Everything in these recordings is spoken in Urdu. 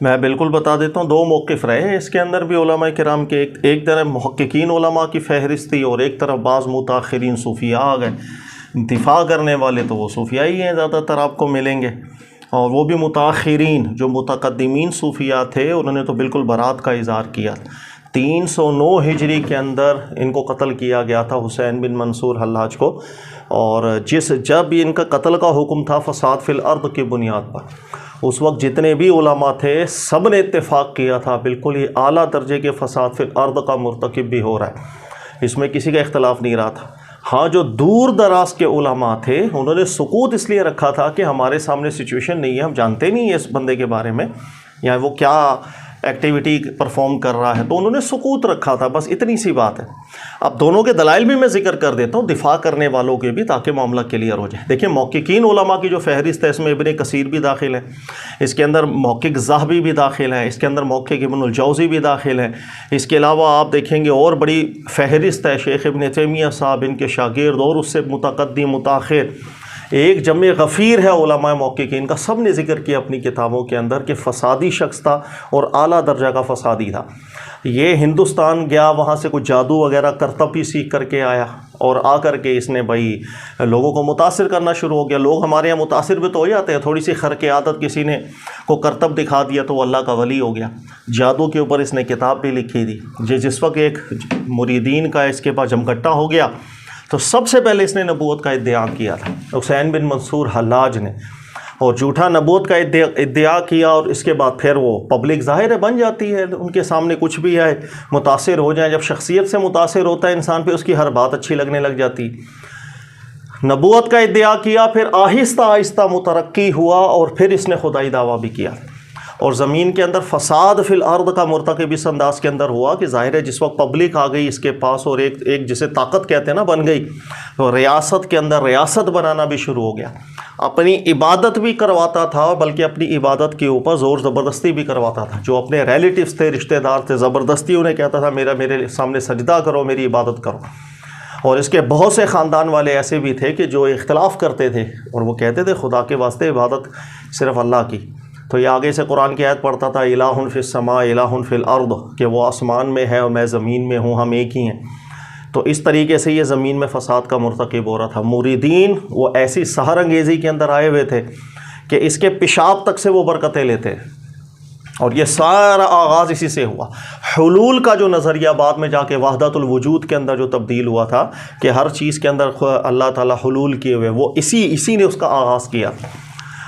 میں بالکل بتا دیتا ہوں، دو موقف رہے ہیں اس کے اندر بھی علماء کرام کے، ایک طرف محققین علماء کی فہرست تھی اور ایک طرف بعض متاخرین صوفیاء آ گئے۔ دفاع کرنے والے تو وہ صوفیاء ہی ہیں زیادہ تر آپ کو ملیں گے، اور وہ بھی متاخرین جو متقدمین صوفیاء تھے انہوں نے تو بالکل برات کا اظہار کیا۔ 309 ہجری کے اندر ان کو قتل کیا گیا تھا، حسین بن منصور حلاج کو، اور جب ان کا قتل کا حکم تھا فساد فی الارض کی بنیاد پر، اس وقت جتنے بھی علماء تھے سب نے اتفاق کیا تھا بالکل یہ اعلیٰ درجے کے فساد فی الارض کا مرتکب بھی ہو رہا ہے، اس میں کسی کا اختلاف نہیں رہا تھا۔ ہاں جو دور دراز کے علماء تھے انہوں نے سکوت اس لیے رکھا تھا کہ ہمارے سامنے سچویشن نہیں ہے، ہم جانتے نہیں ہیں اس بندے کے بارے میں یا وہ کیا ایکٹیویٹی پرفارم کر رہا ہے، تو انہوں نے سکوت رکھا تھا، بس اتنی سی بات ہے۔ اب دونوں کے دلائل بھی میں ذکر کر دیتا ہوں، دفاع کرنے والوں کے بھی، تاکہ معاملہ کلیئر ہو جائے۔ دیکھیں محققین علماء کی جو فہرست ہے اس میں ابن کثیر بھی داخل ہے، اس کے اندر محقق ذہبی بھی داخل ہے، اس کے اندر محقق ابن الجوزی بھی داخل ہے، اس کے علاوہ آپ دیکھیں گے اور بڑی فہرست ہے، شیخ ابن تیمیہ صاحب، ان کے شاگرد اور اس سے متقدم متاخر، ایک جمع غفیر ہے علماء محققین کا، سب نے ذکر کیا اپنی کتابوں کے اندر کہ فسادی شخص تھا اور اعلیٰ درجہ کا فسادی تھا۔ یہ ہندوستان گیا، وہاں سے کچھ جادو وغیرہ کرتب ہی سیکھ کر کے آیا، اور آ کر کے اس نے بھائی لوگوں کو متاثر کرنا شروع ہو گیا۔ لوگ ہمارے یہاں متاثر بھی تو ہو جاتے ہیں، تھوڑی سی خرق عادت کسی نے کو کرتب دکھا دیا تو وہ اللہ کا ولی ہو گیا۔ جادو کے اوپر اس نے کتاب بھی لکھی تھی، جس وقت ایک مریدین کا اس کے پاس جمگٹا ہو گیا تو سب سے پہلے اس نے نبوت کا ادعا کیا تھا، حسین بن منصور حلاج نے، اور جھوٹا نبوت کا ادعا کیا، اور اس کے بعد پھر وہ پبلک ظاہر ہے بن جاتی ہے، ان کے سامنے کچھ بھی ہے متاثر ہو جائیں، جب شخصیت سے متاثر ہوتا ہے انسان پہ اس کی ہر بات اچھی لگنے لگ جاتی۔ نبوت کا ادعا کیا، پھر آہستہ آہستہ مترقی ہوا، اور پھر اس نے خدائی دعویٰ بھی کیا، اور زمین کے اندر فساد فی الارض کا مرتکب اس انداز کے اندر ہوا کہ ظاہر ہے جس وقت پبلک آ گئی اس کے پاس اور ایک جسے طاقت کہتے ہیں نا بن گئی، تو ریاست کے اندر ریاست بنانا بھی شروع ہو گیا، اپنی عبادت بھی کرواتا تھا، بلکہ اپنی عبادت کے اوپر زور زبردستی بھی کرواتا تھا۔ جو اپنے ریلیٹیوز تھے، رشتہ دار تھے، زبردستی انہیں کہتا تھا میرے سامنے سجدہ کرو، میری عبادت کرو۔ اور اس کے بہت سے خاندان والے ایسے بھی تھے کہ جو اختلاف کرتے تھے اور وہ کہتے تھے خدا کے واسطے عبادت صرف اللہ کی، تو یہ آگے سے قرآن کی آیت پڑھتا تھا الہ فی السماء الہ فی الارض، کہ وہ آسمان میں ہے اور میں زمین میں ہوں، ہم ایک ہی ہیں۔ تو اس طریقے سے یہ زمین میں فساد کا مرتکب ہو رہا تھا۔ مریدین وہ ایسی سحر انگیزی کے اندر آئے ہوئے تھے کہ اس کے پیشاب تک سے وہ برکتیں لیتے، اور یہ سارا آغاز اسی سے ہوا۔ حلول کا جو نظریہ بعد میں جا کے وحدت الوجود کے اندر جو تبدیل ہوا تھا کہ ہر چیز کے اندر اللہ تعالیٰ حلول کیے ہوئے، وہ اسی نے اس کا آغاز کیا۔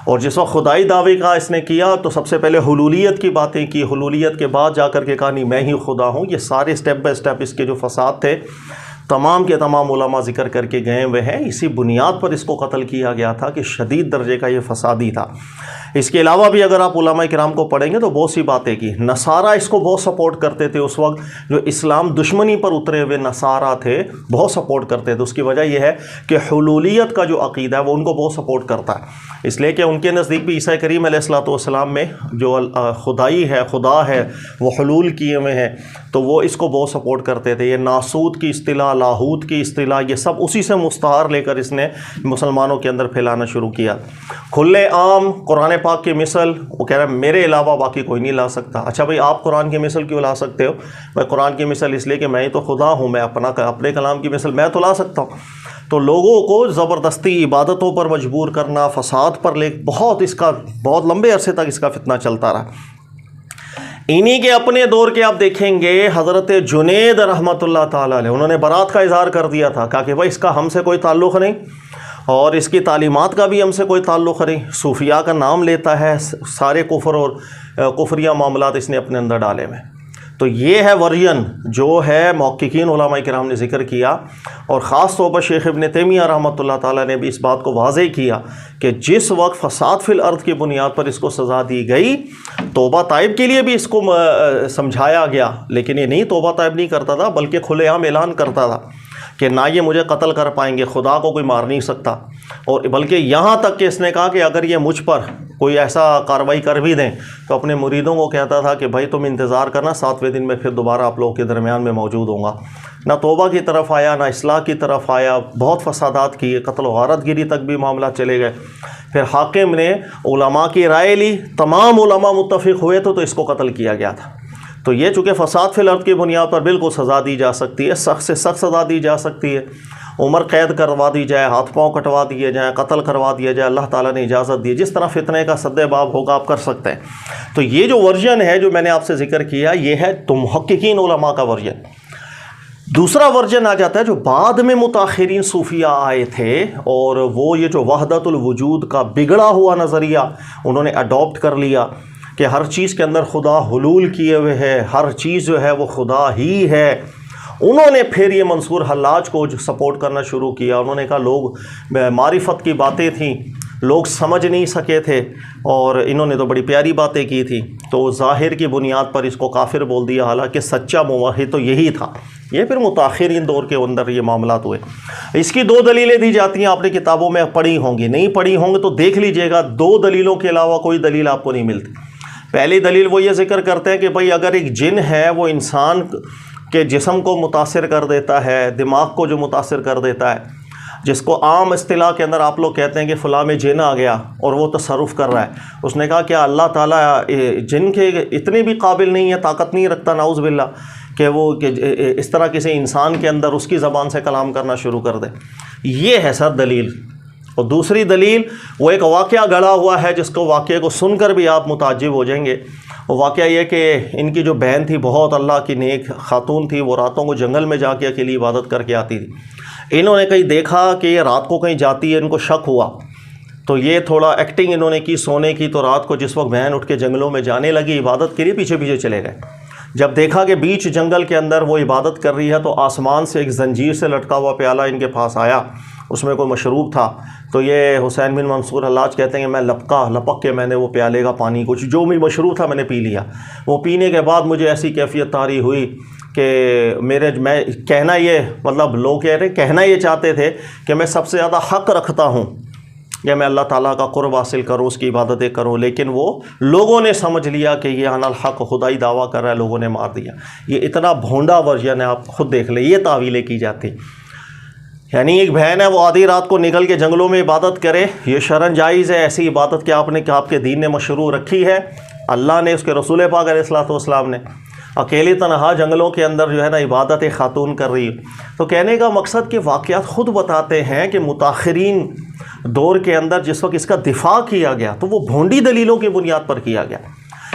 اور جس وقت خدائی دعوے کا اس نے کیا تو سب سے پہلے حلولیت کی باتیں کی، حلولیت کے بعد جا کر کے کہا نہیں میں ہی خدا ہوں۔ یہ سارے سٹیپ بائی سٹیپ اس کے جو فساد تھے تمام کے تمام علماء ذکر کر کے گئے ہوئے ہیں، اسی بنیاد پر اس کو قتل کیا گیا تھا کہ شدید درجے کا یہ فسادی تھا۔ اس کے علاوہ بھی اگر آپ علماء کرام کو پڑھیں گے تو بہت سی باتیں کی۔ نصارہ اس کو بہت سپورٹ کرتے تھے اس وقت، جو اسلام دشمنی پر اترے ہوئے نصارہ تھے بہت سپورٹ کرتے تھے۔ اس کی وجہ یہ ہے کہ حلولیت کا جو عقیدہ ہے وہ ان کو بہت سپورٹ کرتا ہے، اس لیے کہ ان کے نزدیک بھی عیسیٰ کریم علیہ الصلوۃ والسلام میں جو خدائی ہے، خدا ہے، وہ حلول کیے ہوئے ہیں، تو وہ اس کو بہت سپورٹ کرتے تھے۔ یہ ناسوت کی اصطلاح، لاہوت کی اصطلاح، یہ سب اسی سے مستعار لے کر اس نے مسلمانوں کے اندر پھیلانا شروع کیا۔ کھلے عام قرآن پاک کی مثل وہ کہہ رہا ہے میرے علاوہ باقی کوئی نہیں لا سکتا۔ اچھا بھائی آپ قرآن کی مثل کیوں لا سکتے ہو؟ میں قرآن کی مثل اس لیے کہ میں ہی تو خدا ہوں، میں اپنے کلام کی مثل میں تو لا سکتا ہوں۔ تو لوگوں کو زبردستی عبادتوں پر مجبور کرنا، فساد پر بہت لمبے عرصے تک اس کا فتنہ چلتا رہا۔ انہی کے اپنے دور کے آپ دیکھیں گے حضرت جنید رحمۃ اللہ تعالیٰ علیہ، انہوں نے برات کا اظہار کر دیا تھا، کہا کہ بھائی اس کا ہم سے کوئی تعلق نہیں اور اس کی تعلیمات کا بھی ہم سے کوئی تعلق نہیں۔ صوفیاء کا نام لیتا ہے، سارے کفر اور کفریہ معاملات اس نے اپنے اندر ڈالے ہوئے۔ تو یہ ہے ورژن جو ہے محققین علماء کرام نے ذکر کیا، اور خاص طور پر شیخ ابن تیمیہ رحمۃ اللہ تعالیٰ نے بھی اس بات کو واضح کیا کہ جس وقت فساد فی الارض کی بنیاد پر اس کو سزا دی گئی، توبہ طائب کے لیے بھی اس کو سمجھایا گیا، لیکن یہ نہیں توبہ طائب نہیں کرتا تھا، بلکہ کھلے عام اعلان کرتا تھا کہ نہ یہ مجھے قتل کر پائیں گے، خدا کو کوئی مار نہیں سکتا، اور بلکہ یہاں تک کہ اس نے کہا کہ اگر یہ مجھ پر کوئی ایسا کارروائی کر بھی دیں تو اپنے مریدوں کو کہتا تھا کہ بھائی تم انتظار کرنا، 7ویں دن میں پھر دوبارہ آپ لوگوں کے درمیان میں موجود ہوں گا۔ نہ توبہ کی طرف آیا، نہ اصلاح کی طرف آیا، بہت فسادات کیے، قتل و غارت گیری تک بھی معاملات چلے گئے۔ پھر حاکم نے علماء کی رائے لی، تمام علماء متفق ہوئے تو اس کو قتل کیا گیا تھا۔ تو یہ چونکہ فساد فی الارض کی بنیاد پر بالکل سزا دی جا سکتی ہے، سخت سے سخت سزا دی جا سکتی ہے، عمر قید کروا دی جائے، ہاتھ پاؤں کٹوا دیے جائیں، قتل کروا دیا جائے، اللہ تعالیٰ نے اجازت دی، جس طرح فتنے کا سد باب ہوگا آپ کر سکتے ہیں۔ تو یہ جو ورژن ہے جو میں نے آپ سے ذکر کیا، یہ ہے تو محققین علماء کا ورژن۔ دوسرا ورژن آ جاتا ہے جو بعد میں متاخرین صوفیہ آئے تھے، اور وہ یہ جو وحدت الوجود کا بگڑا ہوا نظریہ انہوں نے اڈاپٹ کر لیا کہ ہر چیز کے اندر خدا حلول کیے ہوئے ہے، ہر چیز جو ہے وہ خدا ہی ہے۔ انہوں نے پھر یہ منصور حلاج کو سپورٹ کرنا شروع کیا۔ انہوں نے کہا لوگ معرفت کی باتیں تھیں، لوگ سمجھ نہیں سکے تھے، اور انہوں نے تو بڑی پیاری باتیں کی تھی، تو ظاہر کی بنیاد پر اس کو کافر بول دیا، حالانکہ سچا موحد تو یہی تھا۔ یہ پھر متاخرین دور کے اندر یہ معاملات ہوئے۔ اس کی دو دلیلیں دی جاتی ہیں، آپ نے کتابوں میں پڑھی ہوں گی، نہیں پڑھی ہوں گے تو دیکھ لیجئے گا، دو دلیلوں کے علاوہ کوئی دلیل آپ کو نہیں ملتی۔ پہلی دلیل وہ یہ ذکر کرتے ہیں کہ بھئی اگر ایک جن ہے وہ انسان کے جسم کو متاثر کر دیتا ہے، دماغ کو جو متاثر کر دیتا ہے، جس کو عام اصطلاح کے اندر آپ لوگ کہتے ہیں کہ فلاں میں جن آ گیا اور وہ تصرف کر رہا ہے، اس نے کہا کیا اللہ تعالیٰ جن کے اتنے بھی قابل نہیں ہے، طاقت نہیں رکھتا نعوذ باللہ کہ وہ اس طرح کسی انسان کے اندر اس کی زبان سے کلام کرنا شروع کر دے؟ یہ ہے سر دلیل۔ اور دوسری دلیل وہ ایک واقعہ گڑا ہوا ہے، جس کو واقعے کو سن کر بھی آپ متعجب ہو جائیں گے۔ وہ واقعہ یہ کہ ان کی جو بہن تھی، بہت اللہ کی نیک خاتون تھی، وہ راتوں کو جنگل میں جا کے اکیلی عبادت کر کے آتی تھی۔ انہوں نے کہیں دیکھا کہ یہ رات کو کہیں جاتی ہے، ان کو شک ہوا، تو یہ تھوڑا ایکٹنگ انہوں نے کی سونے کی، تو رات کو جس وقت بہن اٹھ کے جنگلوں میں جانے لگی عبادت کے لیے، پیچھے پیچھے چلے گئے۔ جب دیکھا کہ بیچ جنگل کے اندر وہ عبادت کر رہی ہے، تو آسمان سے ایک زنجیر سے لٹکا ہوا پیالہ ان کے پاس آیا، اس میں کوئی مشروب تھا۔ تو یہ حسین بن منصور حلاج کہتے ہیں کہ میں لپک کے میں نے وہ پیالے کا پانی، کچھ جو بھی مشروب تھا میں نے پی لیا۔ وہ پینے کے بعد مجھے ایسی کیفیت طاری ہوئی کہ میں کہنا یہ مطلب لوگ کہنا یہ چاہتے تھے کہ میں سب سے زیادہ حق رکھتا ہوں کہ میں اللہ تعالیٰ کا قرب حاصل کروں، اس کی عبادتیں کروں، لیکن وہ لوگوں نے سمجھ لیا کہ یہ عن الحق خدائی دعویٰ کر رہا ہے، لوگوں نے مار دیا۔ یہ اتنا بھونڈا ورژن ہے، آپ خود دیکھ لیں، یہ تعویلیں کی جاتی۔ یعنی ایک بہن ہے، وہ آدھی رات کو نکل کے جنگلوں میں عبادت کرے، یہ شرعاً جائز ہے ایسی عبادت کہ آپ کے دین نے مشروع رکھی ہے، اللہ نے، اس کے رسول پاک علیہ الصلوۃ والسلام نے، اکیلی تنہا جنگلوں کے اندر جو ہے نا عبادت خاتون کر رہی ہے۔ تو کہنے کا مقصد کہ واقعات خود بتاتے ہیں کہ متاخرین دور کے اندر جس وقت اس کا دفاع کیا گیا تو وہ بھونڈی دلیلوں کی بنیاد پر کیا گیا۔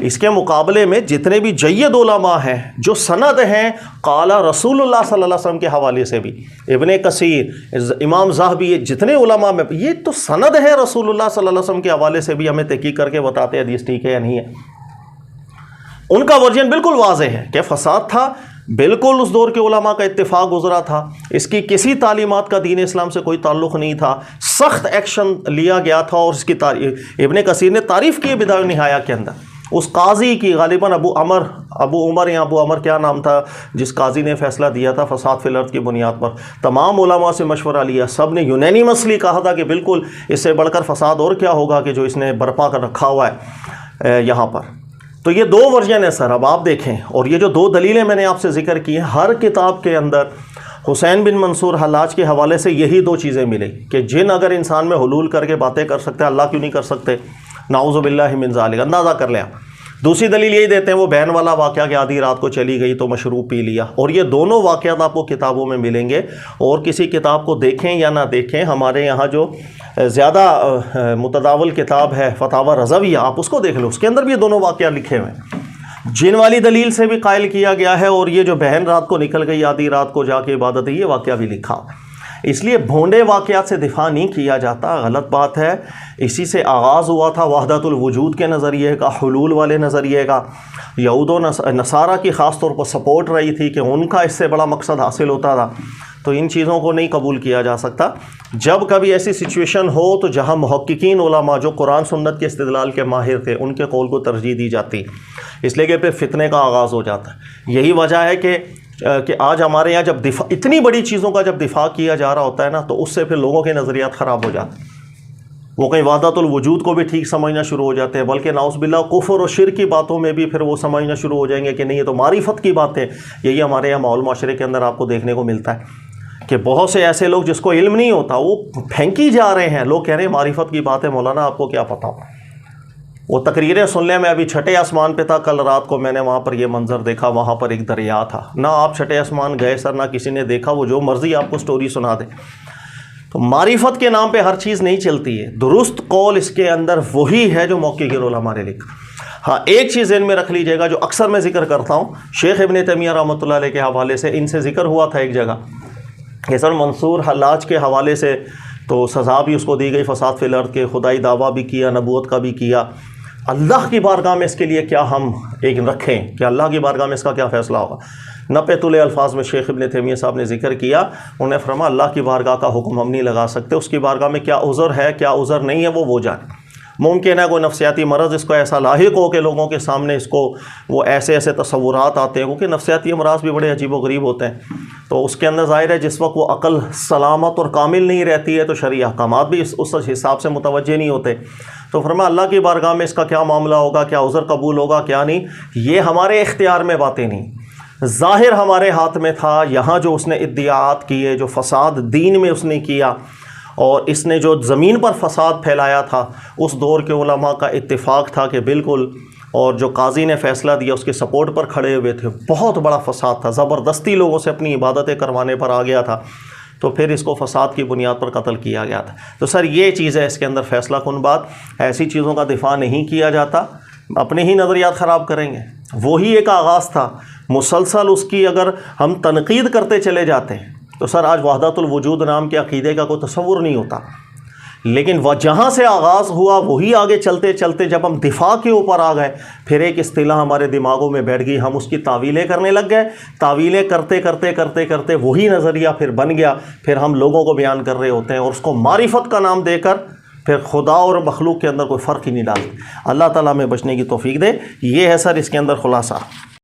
اس کے مقابلے میں جتنے بھی جید علماء ہیں جو سند ہیں قال رسول اللہ صلی اللہ علیہ وسلم کے حوالے سے بھی، ابن کثیر، امام ذہبی، جتنے علماء میں یہ تو سند ہے رسول اللہ صلی اللہ علیہ وسلم کے حوالے سے بھی، ہمیں تحقیق کر کے بتاتے ہیں حدیث ٹھیک ہے یا نہیں ہے۔ ان کا ورژن بالکل واضح ہے کہ فساد تھا، بالکل اس دور کے علماء کا اتفاق گزرا تھا، اس کی کسی تعلیمات کا دین اسلام سے کوئی تعلق نہیں تھا، سخت ایکشن لیا گیا تھا، اور اس کی ابن کثیر نے تعریف کی بدایع النہایہ کے اندر اس قاضی کی، غالباً ابو عمر یا ابو عمر کیا نام تھا، جس قاضی نے فیصلہ دیا تھا فساد فی الارض کی بنیاد پر۔ تمام علماء سے مشورہ لیا، سب نے یونینیمسلی کہا تھا کہ بالکل اس سے بڑھ کر فساد اور کیا ہوگا کہ جو اس نے برپا کر رکھا ہوا ہے یہاں پر۔ تو یہ دو ورژن ہے سر، اب آپ دیکھیں، اور یہ جو دو دلیلیں میں نے آپ سے ذکر کی ہیں، ہر کتاب کے اندر حسین بن منصور حلاج کے حوالے سے یہی دو چیزیں ملیں کہ جن اگر انسان میں حلول کر کے باتیں کر سکتے ہیں، اللہ کیوں نہیں کر سکتے؟ نعوذ باللہ من ذالک، اندازہ کر لیں۔ دوسری دلیل یہی دیتے ہیں وہ بہن والا واقعہ کہ آدھی رات کو چلی گئی تو مشروب پی لیا، اور یہ دونوں واقعات آپ کو کتابوں میں ملیں گے، اور کسی کتاب کو دیکھیں یا نہ دیکھیں، ہمارے یہاں جو زیادہ متداول کتاب ہے فتاوی رضویہ، آپ اس کو دیکھ لو، اس کے اندر بھی یہ دونوں واقعہ لکھے ہوئے ہیں۔ جن والی دلیل سے بھی قائل کیا گیا ہے، اور یہ جو بہن رات کو نکل گئی آدھی رات کو جا کے عبادت ہے، یہ واقعہ بھی لکھا۔ اس لیے بھونڈے واقعات سے دفاع نہیں کیا جاتا، غلط بات ہے۔ اسی سے آغاز ہوا تھا وحدت الوجود کے نظریے کا، حلول والے نظریے کا۔ یہود و نصارہ کی خاص طور پر سپورٹ رہی تھی کہ ان کا اس سے بڑا مقصد حاصل ہوتا تھا، تو ان چیزوں کو نہیں قبول کیا جا سکتا۔ جب کبھی ایسی سچویشن ہو تو جہاں محققین علماء جو قرآن سنت کے استدلال کے ماہر تھے، ان کے قول کو ترجیح دی جاتی، اس لیے کہ پھر فتنے کا آغاز ہو جاتا ہے۔ یہی وجہ ہے کہ آج ہمارے یہاں جب اتنی بڑی چیزوں کا جب دفاع کیا جا رہا ہوتا ہے نا، تو اس سے پھر لوگوں کے نظریات خراب ہو جاتے ہیں، وہ کہیں وحدت الوجود کو بھی ٹھیک سمجھنا شروع ہو جاتے ہیں، بلکہ نعوذ باللہ کفر اور شرک کی باتوں میں بھی پھر وہ سمجھنا شروع ہو جائیں گے کہ نہیں یہ تو معرفت کی بات ہے۔ یہی ہمارے یہاں ماحول معاشرے کے اندر آپ کو دیکھنے کو ملتا ہے کہ بہت سے ایسے لوگ جس کو علم نہیں ہوتا وہ پھینکی جا رہے ہیں. لوگ کہہ رہے ہیں معرفت کی بات ہے مولانا آپ کو کیا پتا. وہ تقریریں سننے میں ابھی چھٹے آسمان پہ تھا, کل رات کو میں نے وہاں پر یہ منظر دیکھا, وہاں پر ایک دریا تھا. نہ آپ چھٹے آسمان گئے سر, نہ کسی نے دیکھا, وہ جو مرضی آپ کو سٹوری سنا دے. تو معرفت کے نام پہ ہر چیز نہیں چلتی ہے. درست قول اس کے اندر وہی ہے جو موقع گیر علماء نے لکھا. ہاں ایک چیز ذہن میں رکھ لیجیے گا جو اکثر میں ذکر کرتا ہوں, شیخ ابن تیمیہ رحمۃ اللہ علیہ کے حوالے سے ان سے ذکر ہوا تھا ایک جگہ کہ سر منصور حلاج کے حوالے سے تو سزا بھی اس کو دی گئی فساد فی الارض کے, خدائی دعویٰ بھی کیا, نبوت کا بھی کیا. اللہ کی بارگاہ میں اس کے لیے کیا ہم ایک رکھیں کہ اللہ کی بارگاہ میں اس کا کیا فیصلہ ہوگا. 90 تلے الفاظ میں شیخ ابن تیمیہ صاحب نے ذکر کیا. انہوں نے فرمایا اللہ کی بارگاہ کا حکم ہم نہیں لگا سکتے, اس کی بارگاہ میں کیا عذر ہے کیا عذر نہیں ہے وہ جانے. ممکن ہے کوئی نفسیاتی مرض اس کو ایسا لاحق ہو کہ لوگوں کے سامنے اس کو وہ ایسے ایسے تصورات آتے ہیں, کیونکہ نفسیاتی امراض بھی بڑے عجیب و غریب ہوتے ہیں. تو اس کے اندر ظاہر ہے جس وقت وہ عقل سلامت اور کامل نہیں رہتی ہے تو شرعی احکامات بھی اس حساب سے متوجہ نہیں ہوتے. تو فرمایا اللہ کی بارگاہ میں اس کا کیا معاملہ ہوگا, کیا عذر قبول ہوگا کیا نہیں, یہ ہمارے اختیار میں باتیں نہیں. ظاہر ہمارے ہاتھ میں تھا. یہاں جو اس نے ادعاءات کیے, جو فساد دین میں اس نے کیا, اور اس نے جو زمین پر فساد پھیلایا تھا, اس دور کے علماء کا اتفاق تھا کہ بالکل, اور جو قاضی نے فیصلہ دیا اس کے سپورٹ پر کھڑے ہوئے تھے. بہت بڑا فساد تھا, زبردستی لوگوں سے اپنی عبادتیں کروانے پر آ گیا تھا. تو پھر اس کو فساد کی بنیاد پر قتل کیا گیا تھا. تو سر یہ چیز ہے اس کے اندر فیصلہ کن بات. ایسی چیزوں کا دفاع نہیں کیا جاتا, اپنے ہی نظریات خراب کریں گے. وہی ایک آغاز تھا, مسلسل اس کی اگر ہم تنقید کرتے چلے جاتے ہیں تو سر آج وحدت الوجود نام کے عقیدے کا کوئی تصور نہیں ہوتا. لیکن وہ جہاں سے آغاز ہوا وہی آگے چلتے چلتے جب ہم دفاع کے اوپر آ گئے, پھر ایک اصطلاح ہمارے دماغوں میں بیٹھ گئی, ہم اس کی تعویلیں کرنے لگ گئے. تعویلیں کرتے کرتے کرتے کرتے وہی نظریہ پھر بن گیا, پھر ہم لوگوں کو بیان کر رہے ہوتے ہیں اور اس کو معرفت کا نام دے کر پھر خدا اور مخلوق کے اندر کوئی فرق ہی نہیں ڈالتے. اللہ تعالیٰ میں بچنے کی توفیق دے. یہ ہے سر اس کے اندر خلاصہ.